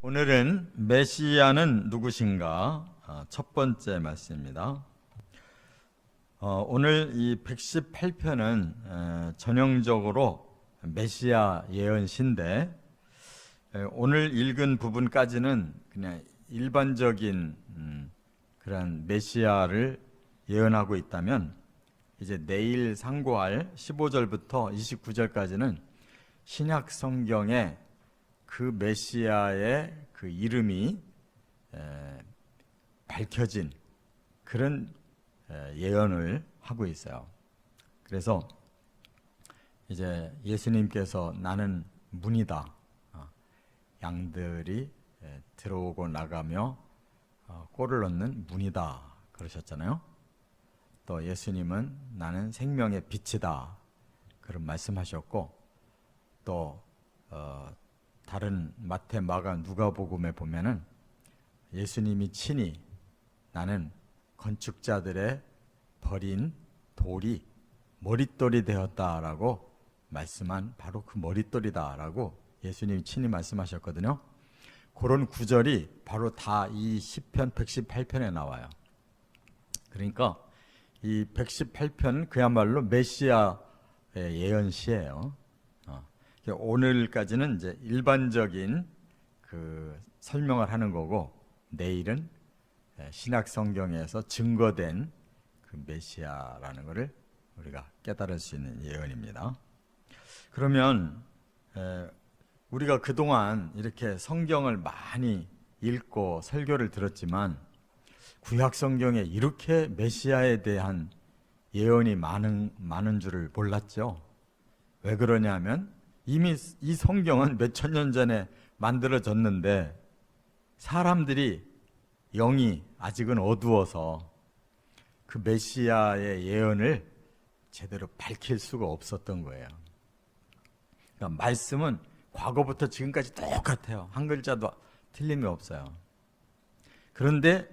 오늘은 메시아는 누구신가? 첫 번째 말씀입니다. 오늘 이 118편은 전형적으로 메시아 예언시인데, 오늘 읽은 부분까지는 그냥 일반적인 그런 메시아를 예언하고 있다면, 이제 내일 상고할 15절부터 29절까지는 신약 성경에 그 메시아의 그 이름이 밝혀진 그런 예언을 하고 있어요. 그래서 이제 예수님께서 나는 문이다, 양들이 들어오고 나가며 꼴을 얻는 문이다 그러셨잖아요. 또 예수님은 나는 생명의 빛이다 그런 말씀하셨고, 또 다른 마태, 마가, 누가복음에 보면은 예수님이 친히 나는 건축자들의 버린 돌이 머릿돌이 되었다라고 말씀한 바로 그 머릿돌이다라고 예수님이 친히 말씀하셨거든요. 그런 구절이 바로 다 이 시편 118편에 나와요. 그러니까 이 118편은 그야말로 메시아의 예언시예요. 오늘까지는 이제 일반적인 그 설명을 하는 거고, 내일은 신약 성경에서 증거된 그 메시아라는 것을 우리가 깨달을 수 있는 예언입니다. 그러면 우리가 그동안 이렇게 성경을 많이 읽고 설교를 들었지만, 구약 성경에 이렇게 메시아에 대한 예언이 많은 줄을 몰랐죠. 왜 그러냐면 이미 이 성경은 몇천 년 전에 만들어졌는데 사람들이 영이 아직은 어두워서 그 메시아의 예언을 제대로 밝힐 수가 없었던 거예요. 그러니까 말씀은 과거부터 지금까지 똑같아요. 한 글자도 틀림이 없어요. 그런데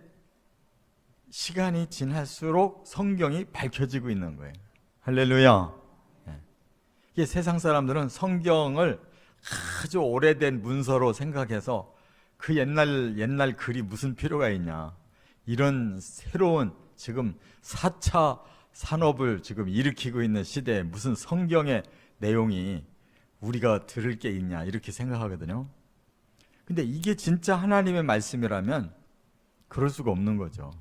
시간이 지날수록 성경이 밝혀지고 있는 거예요. 할렐루야. 이게 세상 사람들은 성경을 아주 오래된 문서로 생각해서 그 옛날 글이 무슨 필요가 있냐, 이런 새로운 지금 4차 산업을 지금 일으키고 있는 시대에 무슨 성경의 내용이 우리가 들을 게 있냐, 이렇게 생각하거든요. 근데 이게 진짜 하나님의 말씀이라면 그럴 수가 없는 거죠.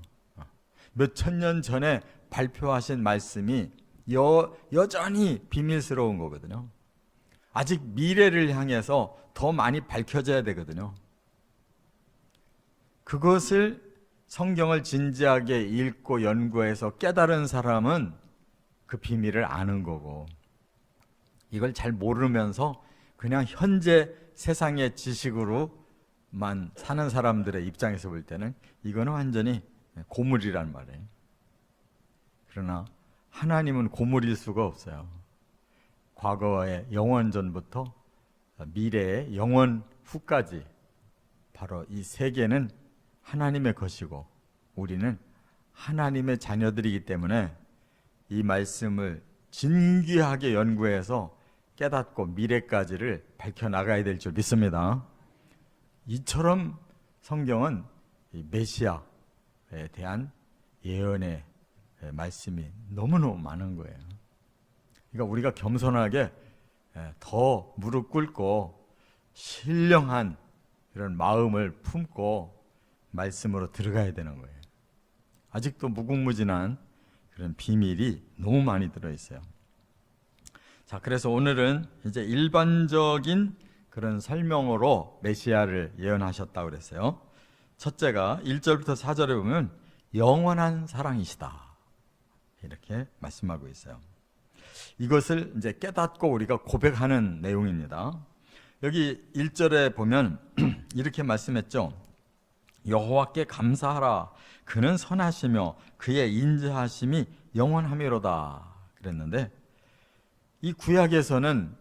몇천 년 전에 발표하신 말씀이 여전히 비밀스러운 거거든요. 아직 미래를 향해서 더 많이 밝혀져야 되거든요. 그것을 성경을 진지하게 읽고 연구해서 깨달은 사람은 그 비밀을 아는 거고, 이걸 잘 모르면서 그냥 현재 세상의 지식으로만 사는 사람들의 입장에서 볼 때는 이거는 완전히 고물이란 말이에요. 그러나 하나님은 고물일 수가 없어요. 과거의 영원 전부터 미래의 영원 후까지 바로 이 세계는 하나님의 것이고, 우리는 하나님의 자녀들이기 때문에 이 말씀을 진귀하게 연구해서 깨닫고 미래까지를 밝혀나가야 될 줄 믿습니다. 이처럼 성경은 이 메시아에 대한 예언의 말씀이 너무너무 많은 거예요. 그러니까 우리가 겸손하게 더 무릎 꿇고 신령한 그런 마음을 품고 말씀으로 들어가야 되는 거예요. 아직도 무궁무진한 그런 비밀이 너무 많이 들어있어요. 자, 그래서 오늘은 이제 일반적인 그런 설명으로 메시아를 예언하셨다고 그랬어요. 첫째가 1절부터 4절에 보면 영원한 사랑이시다, 이렇게 말씀하고 있어요. 이것을 이제 깨닫고 우리가 고백하는 내용입니다. 여기 1절에 보면 이렇게 말씀했죠. 여호와께 감사하라. 그는 선하시며 그의 인자하심이 영원하미로다 그랬는데, 이 구약에서는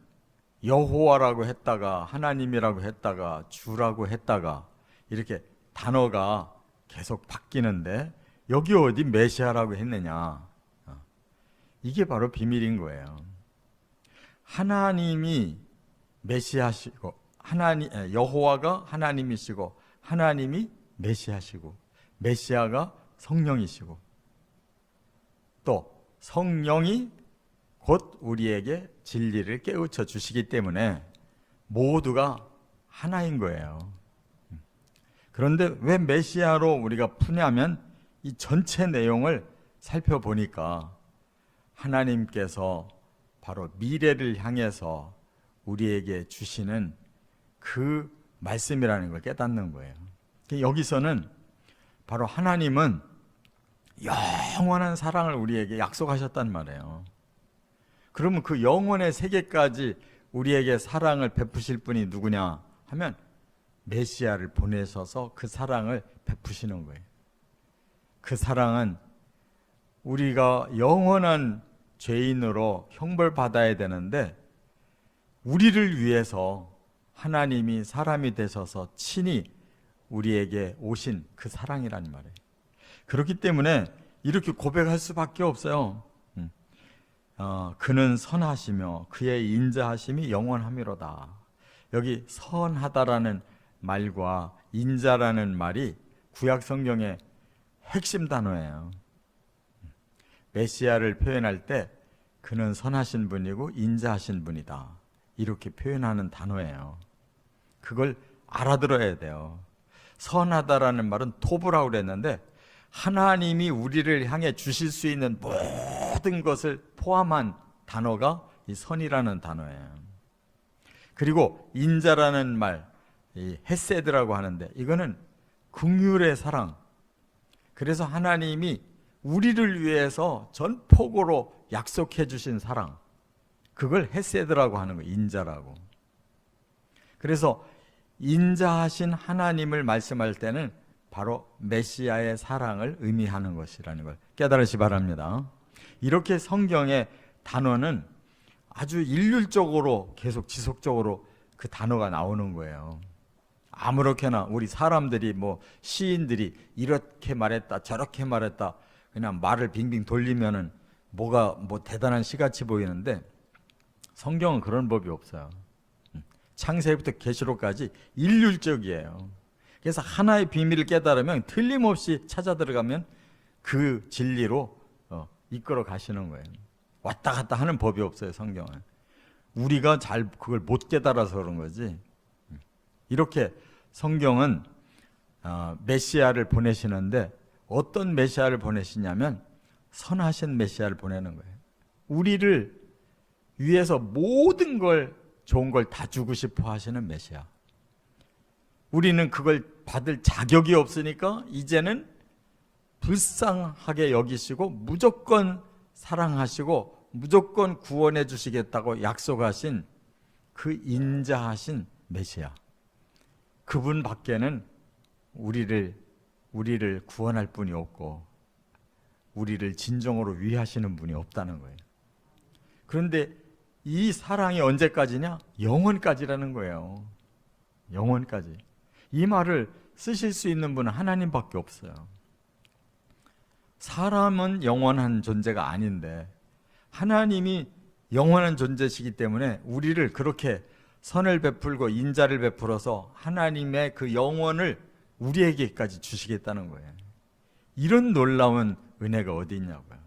여호와라고 했다가 하나님이라고 했다가 주라고 했다가 이렇게 단어가 계속 바뀌는데, 여기 어디 메시아라고 했느냐, 이게 바로 비밀인 거예요. 하나님이 메시아시고 여호와가 하나님이시고 하나님이 메시아시고 메시아가 성령이시고 또 성령이 곧 우리에게 진리를 깨우쳐 주시기 때문에 모두가 하나인 거예요. 그런데 왜 메시아로 우리가 푸냐면 이 전체 내용을 살펴보니까 하나님께서 바로 미래를 향해서 우리에게 주시는 그 말씀이라는 걸 깨닫는 거예요. 여기서는 바로 하나님은 영원한 사랑을 우리에게 약속하셨단 말이에요. 그러면 그 영원의 세계까지 우리에게 사랑을 베푸실 분이 누구냐 하면 메시아를 보내셔서 그 사랑을 베푸시는 거예요. 그 사랑은 우리가 영원한 죄인으로 형벌받아야 되는데 우리를 위해서 하나님이 사람이 되셔서 친히 우리에게 오신 그 사랑이란 말이에요. 그렇기 때문에 이렇게 고백할 수밖에 없어요. 그는 선하시며 그의 인자하심이 영원하미로다. 여기 선하다라는 말과 인자라는 말이 구약 성경의 핵심 단어예요. 메시아를 표현할 때 그는 선하신 분이고 인자하신 분이다, 이렇게 표현하는 단어예요. 그걸 알아들어야 돼요. 선하다라는 말은 토브라고 그랬는데 하나님이 우리를 향해 주실 수 있는 모든 것을 포함한 단어가 이 선이라는 단어예요. 그리고 인자라는 말, 이 헤세드라고 하는데 이거는 긍휼의 사랑. 그래서 하나님이 우리를 위해서 전폭으로 약속해 주신 사랑, 그걸 헤세드라고 하는 거예요. 인자라고. 그래서 인자하신 하나님을 말씀할 때는 바로 메시아의 사랑을 의미하는 것이라는 걸 깨달으시 바랍니다. 이렇게 성경의 단어는 아주 일률적으로 계속 지속적으로 그 단어가 나오는 거예요. 아무렇게나 우리 사람들이 시인들이 이렇게 말했다 저렇게 말했다 그냥 말을 빙빙 돌리면은 뭐가 대단한 시같이 보이는데 성경은 그런 법이 없어요. 창세기부터 계시록까지 일률적이에요. 그래서 하나의 비밀을 깨달으면 틀림없이 찾아 들어가면 그 진리로 이끌어 가시는 거예요. 왔다 갔다 하는 법이 없어요, 성경은. 우리가 잘 그걸 못 깨달아서 그런 거지. 이렇게 성경은 메시아를 보내시는데 어떤 메시아를 보내시냐면 선하신 메시아를 보내는 거예요. 우리를 위해서 모든 걸, 좋은 걸 다 주고 싶어 하시는 메시아. 우리는 그걸 받을 자격이 없으니까 이제는 불쌍하게 여기시고 무조건 사랑하시고 무조건 구원해 주시겠다고 약속하신 그 인자하신 메시아. 그분 밖에는 우리를 구원할 분이 없고 우리를 진정으로 위하시는 분이 없다는 거예요. 그런데 이 사랑이 언제까지냐? 영원까지라는 거예요. 영원까지. 이 말을 쓰실 수 있는 분은 하나님밖에 없어요. 사람은 영원한 존재가 아닌데 하나님이 영원한 존재시기 때문에 우리를 그렇게 선을 베풀고 인자를 베풀어서 하나님의 그 영원을 우리에게까지 주시겠다는 거예요. 이런 놀라운 은혜가 어디 있냐고요.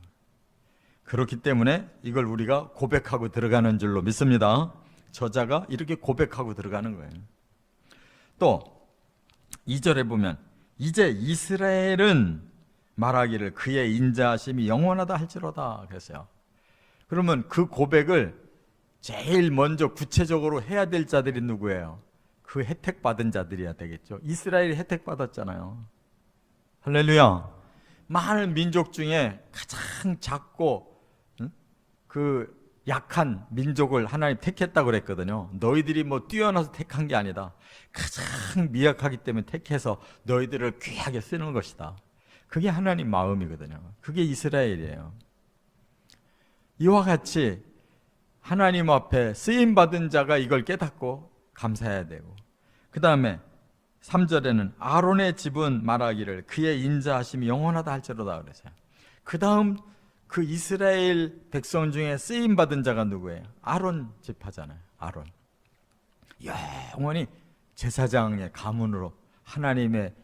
그렇기 때문에 이걸 우리가 고백하고 들어가는 줄로 믿습니다. 저자가 이렇게 고백하고 들어가는 거예요. 또 2절에 보면 이제 이스라엘은 말하기를 그의 인자하심이 영원하다 할지로다 그랬어요. 그러면 그 고백을 제일 먼저 구체적으로 해야 될 자들이 누구예요? 그 혜택 받은 자들이야 되겠죠. 이스라엘이 혜택 받았잖아요. 할렐루야. 많은 민족 중에 가장 작고 그 약한 민족을 하나님 택했다고 그랬거든요. 너희들이 뛰어나서 택한 게 아니다. 가장 미약하기 때문에 택해서 너희들을 귀하게 쓰는 것이다. 그게 하나님 마음이거든요. 그게 이스라엘이에요. 이와 같이 하나님 앞에 쓰임받은 자가 이걸 깨닫고 감사해야 되고, 그 다음에 3절에는 아론의 집은 말하기를 그의 인자하심이 영원하다 할지로다 그랬어요. 그 다음 그 이스라엘 백성 중에 쓰임받은 자가 누구예요? 아론 지파잖아요. 아론. 영원히 제사장의 가문으로 하나님의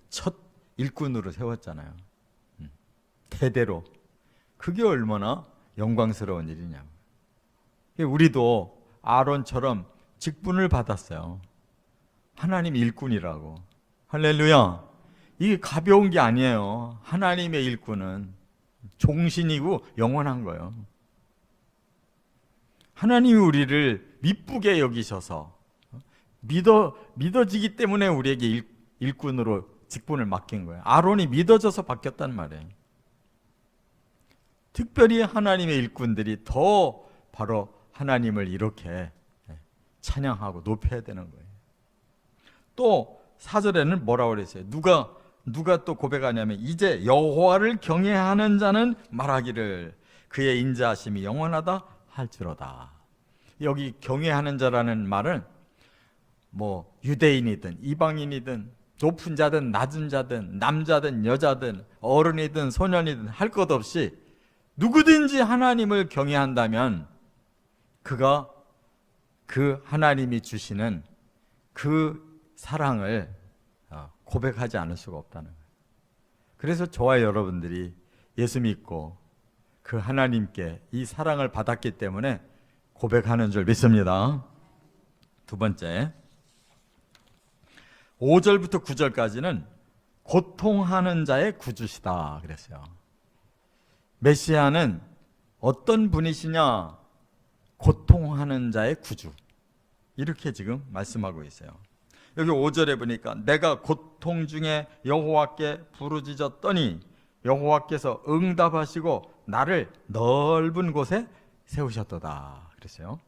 첫 일꾼으로 세웠잖아요. 대대로. 그게 얼마나 영광스러운 일이냐고. 우리도 아론처럼 직분을 받았어요. 하나님 일꾼이라고. 할렐루야. 이게 가벼운 게 아니에요. 하나님의 일꾼은 종신이고 영원한 거예요. 하나님이 우리를 미쁘게 여기셔서 믿어지기 때문에 우리에게 일꾼으로 직분을 맡긴 거예요. 아론이 믿어져서 바뀌었단 말이에요. 특별히 하나님의 일꾼들이 더 바로 하나님을 이렇게 찬양하고 높여야 되는 거예요. 또 4절에는 뭐라고 그랬어요? 누가 또 고백하냐면 이제 여호와를 경외하는 자는 말하기를 그의 인자하심이 영원하다 할지로다. 여기 경외하는 자라는 말은 뭐 유대인이든 이방인이든 높은 자든 낮은 자든 남자든 여자든 어른이든 소년이든 할 것 없이 누구든지 하나님을 경외한다면 그가 그 하나님이 주시는 그 사랑을 고백하지 않을 수가 없다는 거예요. 그래서 저와 여러분들이 예수 믿고 그 하나님께 이 사랑을 받았기 때문에 고백하는 줄 믿습니다. 두 번째, 5절부터 9절까지는 고통하는 자의 구주시다 그랬어요. 메시아는 어떤 분이시냐? 고통하는 자의 구주. 이렇게 지금 말씀하고 있어요. 여기 5절에 보니까 내가 고통 중에 여호와께 부르짖었더니 여호와께서 응답하시고 나를 넓은 곳에 세우셨도다 그랬어요.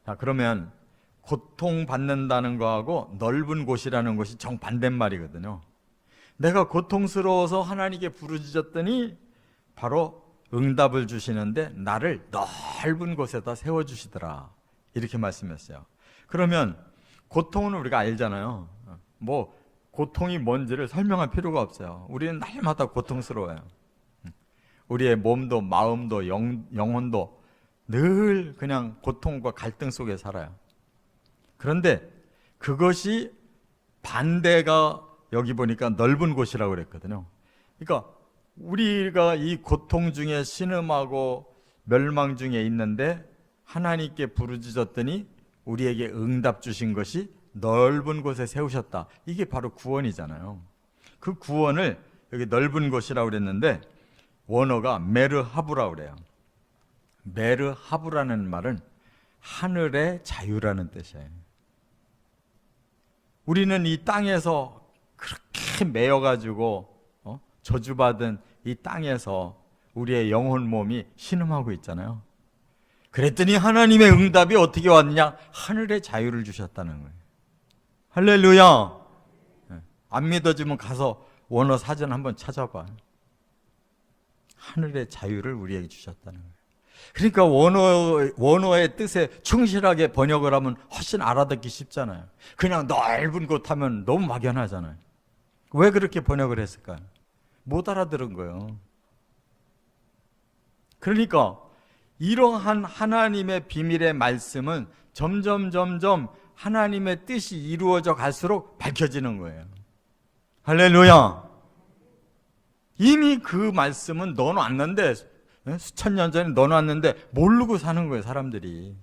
자, 그러면 고통받는다는 거하고 넓은 곳이라는 것이 정반대말이거든요. 내가 고통스러워서 하나님께 부르짖었더니 바로 응답을 주시는데 나를 넓은 곳에다 세워주시더라 이렇게 말씀했어요. 그러면 고통은 우리가 알잖아요. 뭐 고통이 뭔지를 설명할 필요가 없어요. 우리는 날마다 고통스러워요. 우리의 몸도 마음도 영혼도 늘 그냥 고통과 갈등 속에 살아요. 그런데 그것이 반대가 여기 보니까 넓은 곳이라고 그랬거든요. 그러니까 우리가 이 고통 중에 신음하고 멸망 중에 있는데 하나님께 부르짖었더니 우리에게 응답 주신 것이 넓은 곳에 세우셨다. 이게 바로 구원이잖아요. 그 구원을 여기 넓은 곳이라고 그랬는데 원어가 메르하브라고 그래요. 메르하브라는 말은 하늘의 자유라는 뜻이에요. 우리는 이 땅에서 그렇게 매여가지고 저주받은 이 땅에서 우리의 영혼 몸이 신음하고 있잖아요. 그랬더니 하나님의 응답이 어떻게 왔느냐? 하늘의 자유를 주셨다는 거예요. 할렐루야. 안 믿어지면 가서 원어 사전 한번 찾아봐. 하늘의 자유를 우리에게 주셨다는 거예요. 그러니까 원어의 뜻에 충실하게 번역을 하면 훨씬 알아듣기 쉽잖아요. 그냥 넓은 곳 하면 너무 막연하잖아요. 왜 그렇게 번역을 했을까요? 못 알아들은 거예요. 그러니까 이러한 하나님의 비밀의 말씀은 점점 하나님의 뜻이 이루어져 갈수록 밝혀지는 거예요. 할렐루야. 이미 그 말씀은 넣어놨는데 수천 년 전에 넣어놨는데 모르고 사는 거예요, 사람들이.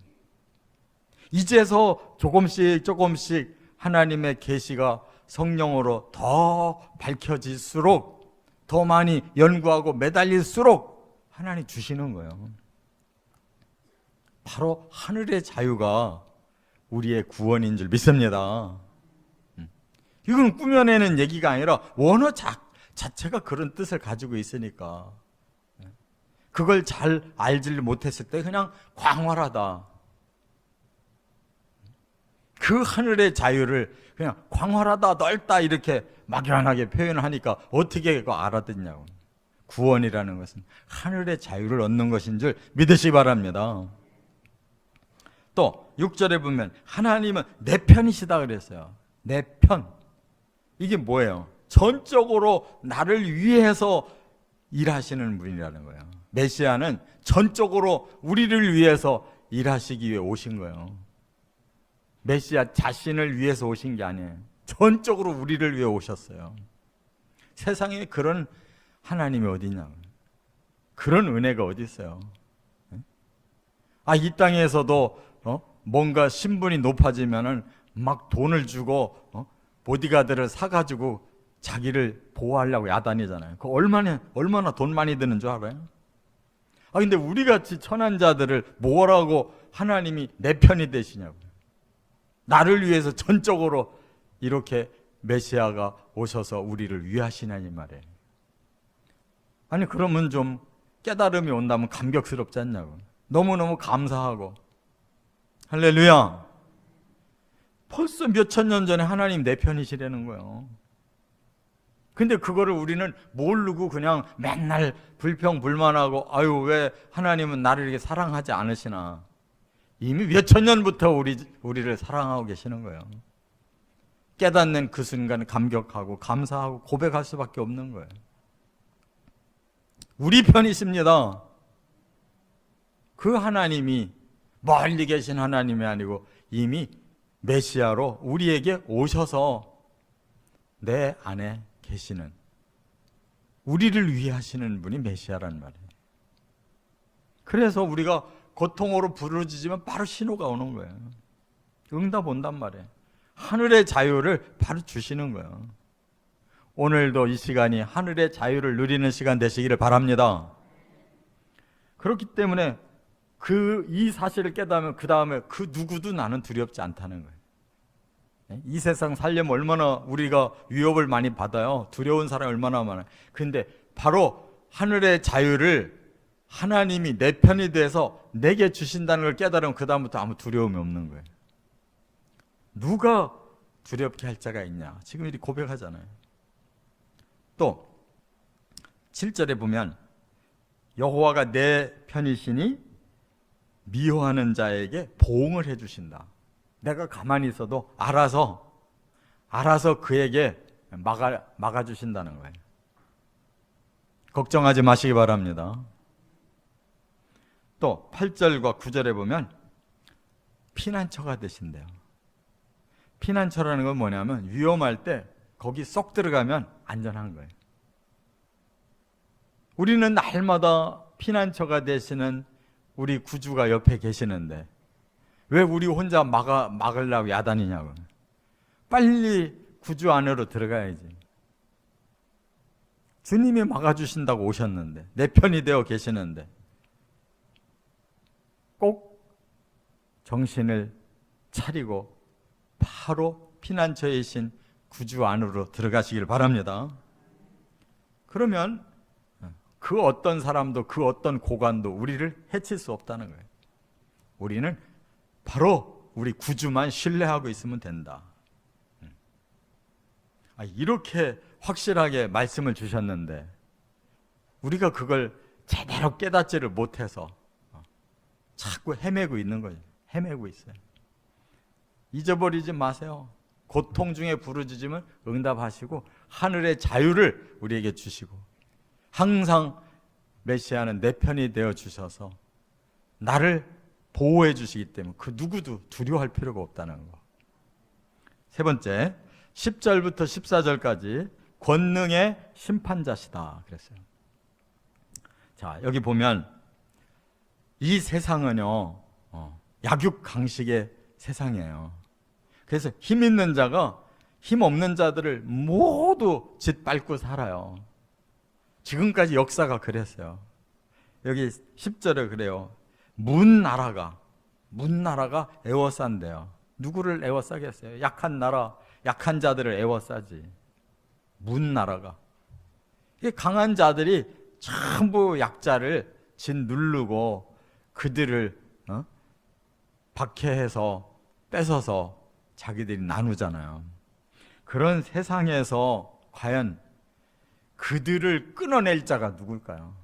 이제서 조금씩 하나님의 계시가 성령으로 더 밝혀질수록 더 많이 연구하고 매달릴수록 하나님 주시는 거예요. 바로 하늘의 자유가 우리의 구원인 줄 믿습니다. 이건 꾸며내는 얘기가 아니라 원어 자체가 그런 뜻을 가지고 있으니까 그걸 잘 알지를 못했을 때 그냥 광활하다. 그 하늘의 자유를 그냥 광활하다, 넓다 이렇게 막연하게 표현하니까 어떻게 그거 알아듣냐고. 구원이라는 것은 하늘의 자유를 얻는 것인 줄 믿으시기 바랍니다. 또 6절에 보면 하나님은 내 편이시다 그랬어요. 내 편. 이게 뭐예요? 전적으로 나를 위해서 일하시는 분이라는 거예요. 메시아는 전적으로 우리를 위해서 일하시기 위해 오신 거예요. 메시아 자신을 위해서 오신 게 아니에요. 전적으로 우리를 위해 오셨어요. 세상에 그런 하나님이 어디 있냐고. 그런 은혜가 어디 있어요. 이 땅에서도 뭔가 신분이 높아지면은 막 돈을 주고 보디가드를 사가지고 자기를 보호하려고 야단이잖아요. 그 얼마나 돈 많이 드는 줄 알아요? 근데 우리같이 천한 자들을 뭐라고 하나님이 내 편이 되시냐고. 나를 위해서 전적으로 이렇게 메시아가 오셔서 우리를 위하시나니 말이에요. 그러면 좀 깨달음이 온다면 감격스럽지 않냐고. 너무너무 감사하고. 할렐루야. 벌써 몇천 년 전에 하나님 내 편이시라는 거예요. 근데 그거를 우리는 모르고 그냥 맨날 불평불만하고 왜 하나님은 나를 이렇게 사랑하지 않으시나. 이미 몇천 년부터 우리를 사랑하고 계시는 거예요. 깨닫는 그 순간 감격하고 감사하고 고백할 수밖에 없는 거예요. 우리 편이십니다. 그 하나님이 멀리 계신 하나님이 아니고 이미 메시아로 우리에게 오셔서 내 안에 계시는, 우리를 위해 하시는 분이 메시아란 말이에요. 그래서 우리가 고통으로 부르짖으면 바로 신호가 오는 거예요. 응답 온단 말이에요. 하늘의 자유를 바로 주시는 거예요. 오늘도 이 시간이 하늘의 자유를 누리는 시간 되시기를 바랍니다. 그렇기 때문에 이 사실을 깨닫으면 그 다음에 그 누구도 나는 두렵지 않다는 거예요. 이 세상 살려면 얼마나 우리가 위협을 많이 받아요. 두려운 사람이 얼마나 많아요. 근데 바로 하늘의 자유를 하나님이 내 편이 돼서 내게 주신다는 걸 깨달으면 그 다음부터 아무 두려움이 없는 거예요. 누가 두렵게 할 자가 있냐. 지금 이렇게 고백하잖아요. 또 7절에 보면 여호와가 내 편이시니 미워하는 자에게 보응을 해주신다. 내가 가만히 있어도 알아서 그에게 막아주신다는 거예요. 걱정하지 마시기 바랍니다. 또 8절과 9절에 보면 피난처가 되신대요. 피난처라는 건 뭐냐면 위험할 때 거기 쏙 들어가면 안전한 거예요. 우리는 날마다 피난처가 되시는 우리 구주가 옆에 계시는데 왜 우리 혼자 막으려고 야단이냐고. 빨리 구주 안으로 들어가야지. 주님이 막아주신다고 오셨는데, 내 편이 되어 계시는데 꼭 정신을 차리고 바로 피난처이신 구주 안으로 들어가시길 바랍니다. 그러면 그 어떤 사람도 그 어떤 고관도 우리를 해칠 수 없다는 거예요. 우리는 바로 우리 구주만 신뢰하고 있으면 된다. 이렇게 확실하게 말씀을 주셨는데 우리가 그걸 제대로 깨닫지를 못해서 자꾸 헤매고 있는 거예요. 헤매고 있어요. 잊어버리지 마세요. 고통 중에 부르짖으면 응답하시고 하늘의 자유를 우리에게 주시고 항상 메시아는 내 편이 되어 주셔서 나를 보호해 주시기 때문에 그 누구도 두려워할 필요가 없다는 거. 세 번째, 10절부터 14절까지 권능의 심판자시다 그랬어요. 자, 여기 보면 이 세상은요 약육강식의 세상이에요. 그래서 힘 있는 자가 힘 없는 자들을 모두 짓밟고 살아요. 지금까지 역사가 그랬어요. 여기 10절에 그래요. 문나라가 애워싼대요. 누구를 애워싸겠어요? 약한 나라, 약한 자들을 애워싸지. 문나라가. 강한 자들이 전부 약자를 짓누르고 그들을 박해해서 뺏어서 자기들이 나누잖아요. 그런 세상에서 과연 그들을 끊어낼 자가 누굴까요?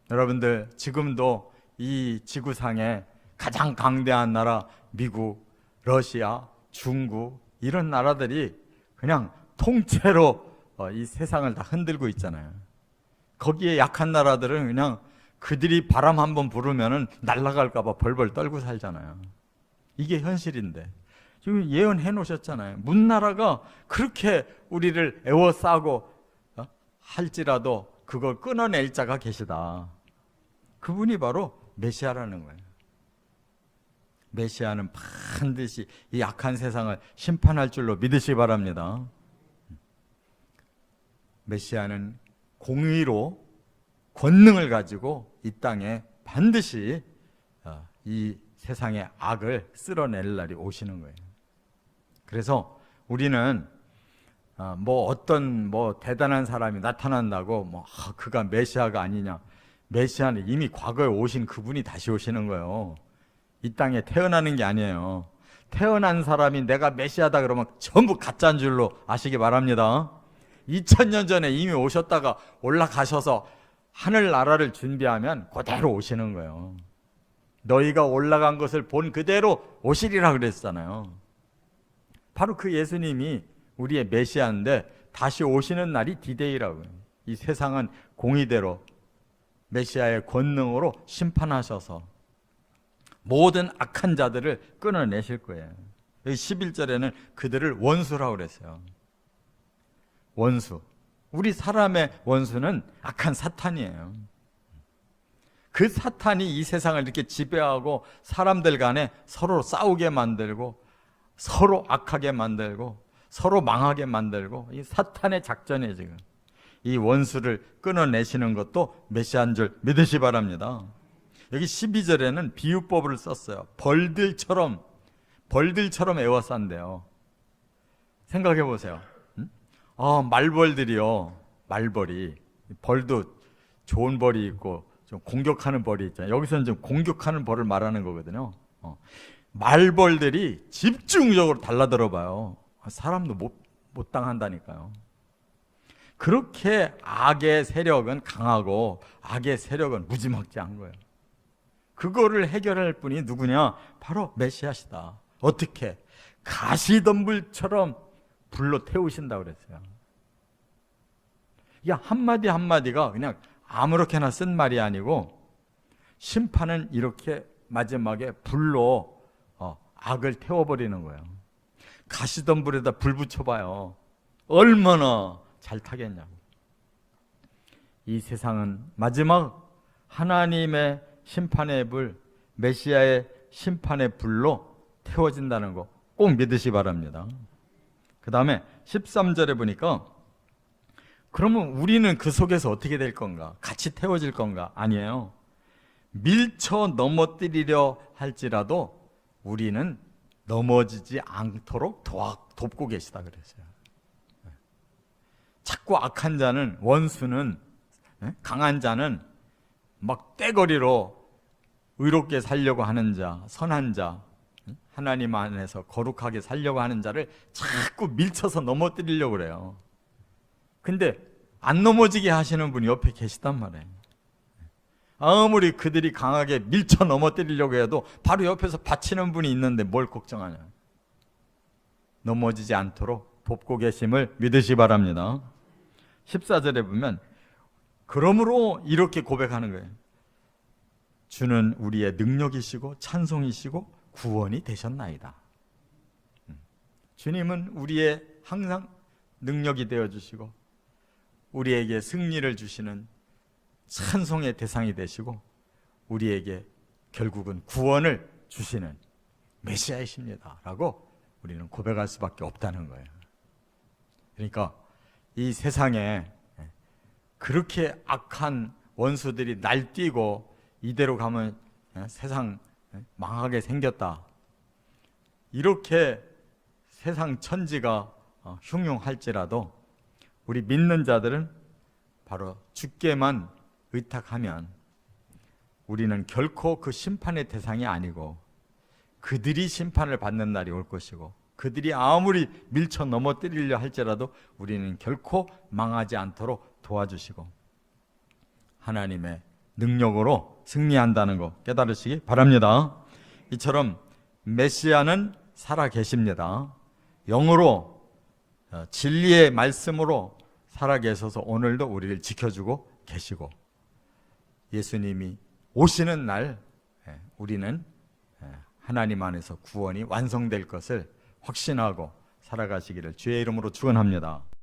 여러분들 지금도 이 지구상에 가장 강대한 나라 미국, 러시아, 중국 이런 나라들이 그냥 통째로 이 세상을 다 흔들고 있잖아요. 거기에 약한 나라들은 그냥 그들이 바람 한번 부르면은 날아갈까 봐 벌벌 떨고 살잖아요. 이게 현실인데 지금 예언해 놓으셨잖아요. 문나라가 그렇게 우리를 애워싸고 할지라도 그걸 끊어낼 자가 계시다. 그분이 바로 메시아라는 거예요. 메시아는 반드시 이 악한 세상을 심판할 줄로 믿으시기 바랍니다. 메시아는 공의로 권능을 가지고 이 땅에 반드시 이 세상의 악을 쓸어낼 날이 오시는 거예요. 그래서 우리는 어떤 대단한 사람이 나타난다고 그가 메시아가 아니냐. 메시아는 이미 과거에 오신 그분이 다시 오시는 거예요. 이 땅에 태어나는 게 아니에요. 태어난 사람이 내가 메시아다 그러면 전부 가짜인 줄로 아시기 바랍니다. 2000년 전에 이미 오셨다가 올라가셔서 하늘나라를 준비하면 그대로 오시는 거예요. 너희가 올라간 것을 본 그대로 오시리라 그랬잖아요. 바로 그 예수님이 우리의 메시아인데 다시 오시는 날이 디데이라고요. 이 세상은 공의대로 메시아의 권능으로 심판하셔서 모든 악한 자들을 끊어내실 거예요. 여기 11절에는 그들을 원수라고 그랬어요. 원수. 우리 사람의 원수는 악한 사탄이에요. 그 사탄이 이 세상을 이렇게 지배하고 사람들 간에 서로 싸우게 만들고 서로 악하게 만들고 서로 망하게 만들고 이 사탄의 작전이에요. 지금 이 원수를 끊어내시는 것도 메시아인 줄 믿으시 바랍니다. 여기 12절에는 비유법을 썼어요. 벌들처럼 애워싼대요. 생각해 보세요. 말벌들이요. 벌도 좋은 벌이 있고 좀 공격하는 벌이 있잖아요. 여기서는 좀 공격하는 벌을 말하는 거거든요. 말벌들이 집중적으로 달라들어 봐요. 사람도 못 당한다니까요. 그렇게 악의 세력은 강하고 악의 세력은 무지막지한 거예요. 그거를 해결할 분이 누구냐? 바로 메시아시다. 어떻게? 가시덤불처럼 불로 태우신다고 그랬어요. 이게 한마디 한마디가 그냥 아무렇게나 쓴 말이 아니고 심판은 이렇게 마지막에 불로 악을 태워버리는 거예요. 가시덤불에다 불 붙여봐요. 얼마나 잘 타겠냐고. 이 세상은 마지막 하나님의 심판의 불, 메시아의 심판의 불로 태워진다는 거 꼭 믿으시 바랍니다. 그 다음에 13절에 보니까 그러면 우리는 그 속에서 어떻게 될 건가? 같이 태워질 건가? 아니에요. 밀쳐 넘어뜨리려 할지라도 우리는 넘어지지 않도록 돕고 계시다 그랬어요. 자꾸 악한 자는, 원수는, 강한 자는 막 떼거리로 의롭게 살려고 하는 자, 선한 자, 하나님 안에서 거룩하게 살려고 하는 자를 자꾸 밀쳐서 넘어뜨리려고 그래요. 근데 안 넘어지게 하시는 분이 옆에 계시단 말이에요. 아무리 그들이 강하게 밀쳐 넘어뜨리려고 해도 바로 옆에서 받치는 분이 있는데 뭘 걱정하냐. 넘어지지 않도록 돕고 계심을 믿으시 바랍니다. 14절에 보면 그러므로 이렇게 고백하는 거예요. 주는 우리의 능력이시고 찬송이시고 구원이 되셨나이다. 주님은 우리의 항상 능력이 되어주시고 우리에게 승리를 주시는 찬송의 대상이 되시고 우리에게 결국은 구원을 주시는 메시아이십니다 라고 우리는 고백할 수밖에 없다는 거예요. 그러니까 이 세상에 그렇게 악한 원수들이 날뛰고 이대로 가면 세상 망하게 생겼다. 이렇게 세상 천지가 흉흉할지라도 우리 믿는 자들은 바로 주께만 의탁하면 우리는 결코 그 심판의 대상이 아니고 그들이 심판을 받는 날이 올 것이고 그들이 아무리 밀쳐 넘어뜨리려 할지라도 우리는 결코 망하지 않도록 도와주시고 하나님의 능력으로 승리한다는 거 깨달으시기 바랍니다. 이처럼 메시아는 살아 계십니다. 영으로 진리의 말씀으로 살아 계셔서 오늘도 우리를 지켜주고 계시고 예수님이 오시는 날 우리는 하나님 안에서 구원이 완성될 것을 확신하고 살아가시기를 주의 이름으로 축원합니다.